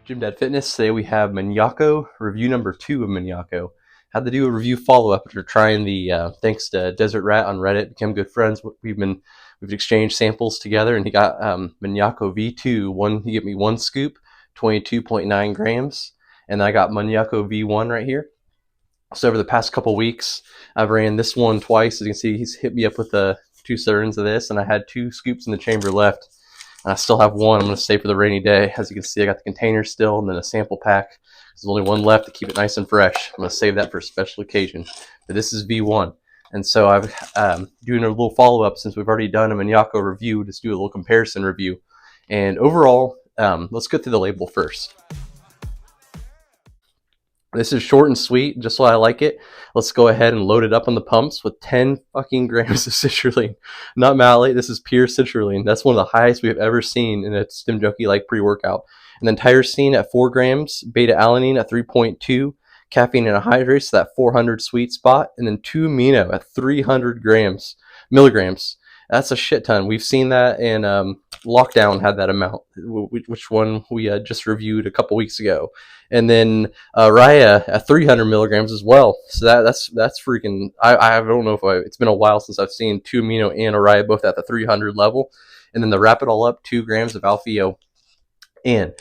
GYMDAD Fitness. Today we have Maniaco, review number 2 of Maniaco. Had to do a review follow-up after trying the, thanks to Desert Rat on Reddit, became good friends. We've exchanged samples together, and he got Maniaco V2. He gave me 1 scoop, 22.9 grams, and then I got Maniaco V1 right here. So over the past couple weeks, I've ran this one twice. As you can see, he's hit me up with 2 servings of this, and I had 2 scoops in the chamber left. And I still have 1 I'm going to save for the rainy day. As you can see, I got the container still and then a sample pack. There's only 1 left to keep it nice and fresh. I'm going to save that for a special occasion. But this is V1. And so I've doing a little follow-up since we've already done a Maniaco review. Just do a little comparison review. And overall, let's go through the label first. This is short and sweet, just why I like it. Let's go ahead and load it up on the pumps with 10 fucking grams of citrulline. Not malate, this is pure citrulline. That's one of the highest we've ever seen in a Stim Junkie-like pre-workout. And then tyrosine at 4 grams, beta-alanine at 3.2, caffeine anhydrous, so that 400 sweet spot, and then 2 amino at 300 milligrams. That's a shit ton. We've seen that in Lockdown had that amount, which one we just reviewed a couple weeks ago. And then Raya at 300 milligrams as well. So that's freaking. I don't know if it's been a while since I've seen 2 amino and Raya both at the 300 level. And then to wrap it all up, 2 grams of Alpha-O. And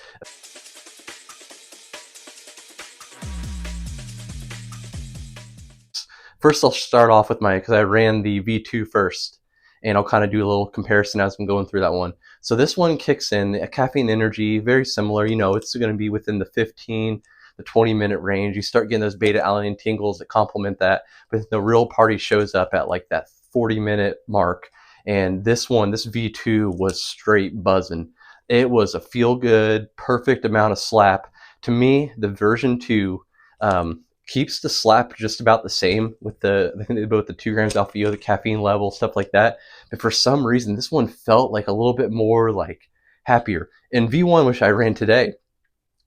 first, I'll start off with because I ran the V2 first, and I'll kind of do a little comparison as I'm going through that one. So this one kicks in a caffeine energy, very similar. You know, it's going to be within the 15 to 20-minute range. You start getting those beta-alanine tingles that complement that, but the real party shows up at like that 40-minute mark. And this V2 was straight buzzing. It was a feel-good, perfect amount of slap. To me, the version 2 keeps the slap just about the same with both the 2 grams Alpha-O, the caffeine level, stuff like that. But for some reason, this one felt like a little bit more like happier. In V1, which I ran today,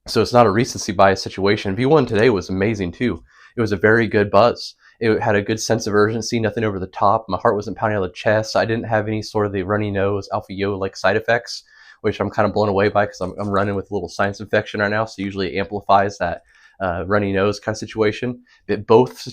so it's not a recency bias situation, V1 today was amazing too. It was a very good buzz. It had a good sense of urgency, nothing over the top. My heart wasn't pounding out of the chest. I didn't have any sort of the runny nose, Alpha-O like side effects, which I'm kind of blown away by because I'm running with a little sinus infection right now, so usually it amplifies that runny nose kind of situation. But both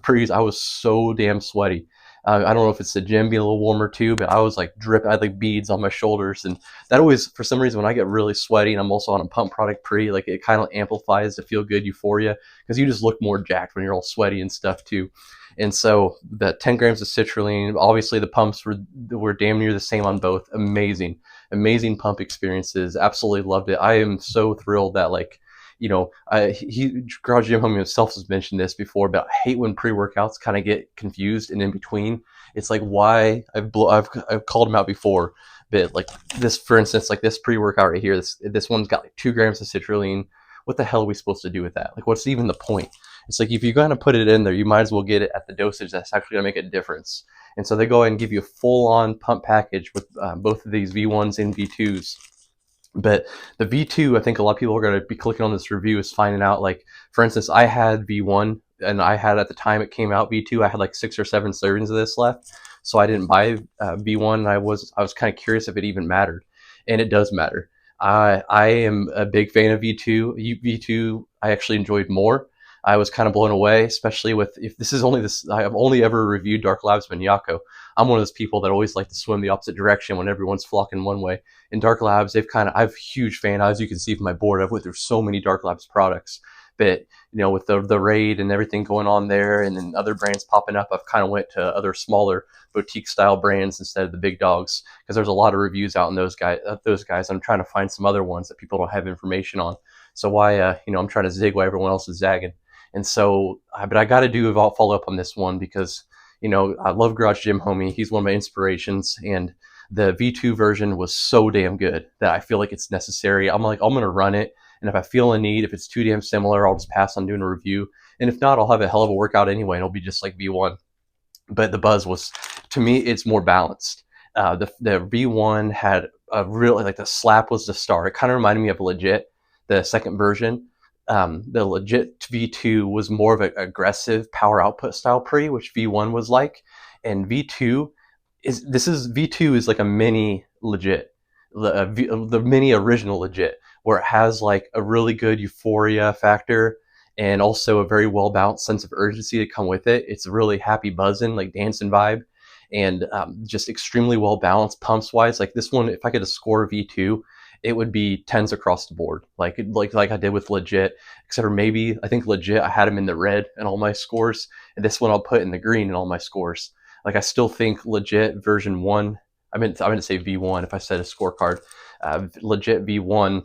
pre's, I was so damn sweaty. I don't know if it's the gym being a little warmer too, but I was like dripping. I had like beads on my shoulders, and that always, for some reason, when I get really sweaty and I'm also on a pump product pre, like it kind of amplifies the feel good euphoria because you just look more jacked when you're all sweaty and stuff too. And so the 10 grams of citrulline, obviously the pumps were damn near the same on both. Amazing pump experiences. Absolutely loved it. I am so thrilled that Garage Gym Homie himself has mentioned this before, but I hate when pre-workouts kind of get confused and in between. It's like why I've called him out before, but like this, for instance, like this pre-workout right here, this one's got like 2 grams of citrulline. What the hell are we supposed to do with that? Like, what's even the point? It's like if you're going to put it in there, you might as well get it at the dosage that's actually going to make a difference. And so they go ahead and give you a full-on pump package with both of these V1s and V2s. But the V2, I think a lot of people are going to be clicking on this review is finding out, like, for instance, I had V1, and I had, at the time it came out, V2, I had like 6 or 7 servings of this left. So I didn't buy V1, and I was kind of curious if it even mattered. And it does matter. I am a big fan of V2. V2, I actually enjoyed more. I was kind of blown away, especially with, I've only ever reviewed Dark Labs Maniaco. I'm one of those people that always like to swim the opposite direction when everyone's flocking one way. In Dark Labs, I'm a huge fan. As you can see from my board, I've went through so many Dark Labs products. But, with the raid and everything going on there, and then other brands popping up, I've kind of went to other smaller boutique style brands instead of the big dogs, because there's a lot of reviews out on those guys. I'm trying to find some other ones that people don't have information on. So I'm trying to zig while everyone else is zagging. And so, but I got to do a follow up on this one because, I love Garage Gym Homie. He's one of my inspirations, and the V2 version was so damn good that I feel like it's necessary. I'm going to run it, and if I feel a need, if it's too damn similar, I'll just pass on doing a review. And if not, I'll have a hell of a workout anyway, and it'll be just like V1. But the buzz was, to me, it's more balanced. The V1 had a really, like, the slap was the star. It kind of reminded me of Legit, the second version. The Legit V2 was more of an aggressive power output style pre, which V1 was like, and V2 is like a mini Legit. the mini original legit, where it has like a really good euphoria factor and also a very well balanced sense of urgency to come with it. It's a really happy buzzing, like dancing vibe, and just extremely well balanced pumps wise. Like this one, if I could a score V2, it would be tens across the board, like I did with legit. Except for maybe I think legit I had them in the red in all my scores, and this one I'll put in the green in all my scores. Like I still think legit version one. I meant to say V1 if I said a scorecard. Legit V1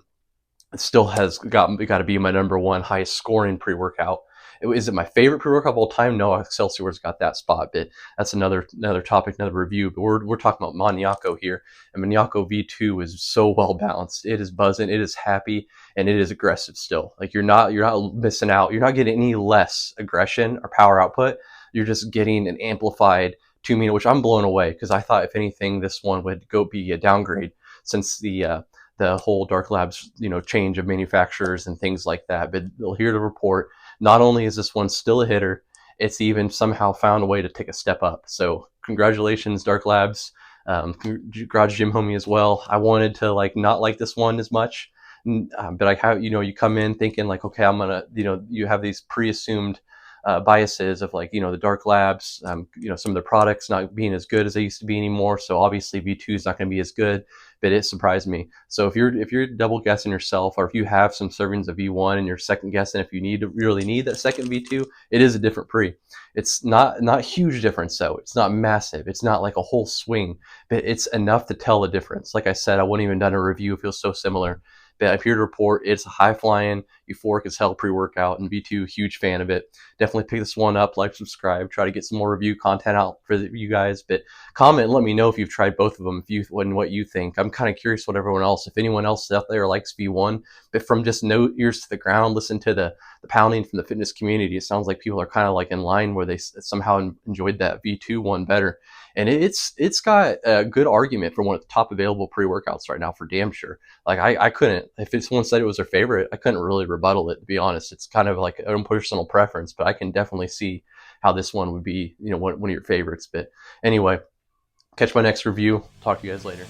still has got to be my number one highest scoring pre-workout. Is it my favorite pre-workout of all time? No, Excelsior's got that spot, but that's another topic, another review. But we're talking about Maniaco here, and Maniaco V2 is so well balanced. It is buzzing, it is happy, and it is aggressive still. Like you're not missing out. You're not getting any less aggression or power output. You're just getting an amplified 2 meter, which I'm blown away because I thought if anything this one would be a downgrade since the whole Dark Labs, change of manufacturers and things like that. But they'll hear the report. Not only is this one still a hitter, it's even somehow found a way to take a step up. So congratulations, Dark Labs. Garage Gym Homie as well. I wanted to not like this one as much, but I have, you come in thinking like, okay, I'm gonna, you have these pre-assumed biases of the Dark Labs, some of the products not being as good as they used to be anymore. So obviously V2 is not going to be as good, but it surprised me. So if you're double guessing yourself, or if you have some servings of V1 and you're second guessing if you really need that second V2, it is a different pre. It's not huge difference though. It's not massive. It's not like a whole swing, but it's enough to tell the difference. Like I said, I wouldn't even done a review if it was so similar. But I'm here to report it's a high flying, euphoric as hell pre-workout, and V2, huge fan of it. Definitely pick this one up, like, subscribe, try to get some more review content out for you guys. But comment and let me know if you've tried both of them, and what you think. I'm kind of curious what everyone else, if anyone else out there likes V1, but from just no ears to the ground, listen to the pounding from the fitness community, it sounds like people are kind of in line where they somehow enjoyed that V2 one better. And it's got a good argument for one of the top available pre-workouts right now for damn sure. I couldn't, if someone said it was their favorite, I couldn't really rebuttal it, to be honest. It's kind of like a own personal preference, but I can definitely see how this one would be, one of your favorites. But anyway, catch my next review. Talk to you guys later.